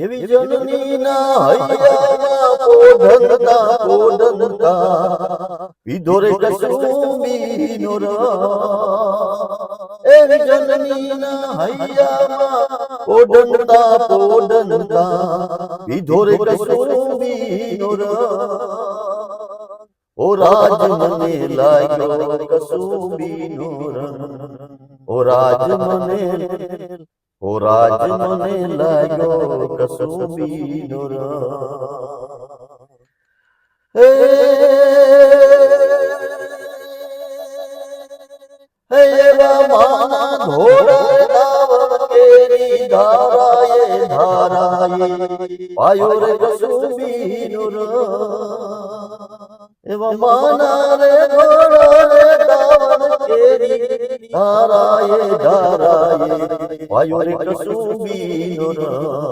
એવી જનનીના હૈયામાં પોઢંતા પીધો રે કસુંબીનો રસ. એવી જનનીના હૈયામાં પોઢંતા પીધો રે કસુંબીનો રસ. ઓ રાજ મને લાગ્યો કસુંબીનો રસ. ઓ રાજ મને લાગ્યો કસુંબીનો રસ. હે હે એવા માના ધોળા કેરી ધારાએ પાયો રે કસુંબીનો રસ. એવા માના રે ધોળા કેરી ધારાએ પાયો રે કસુંબીનો રસ.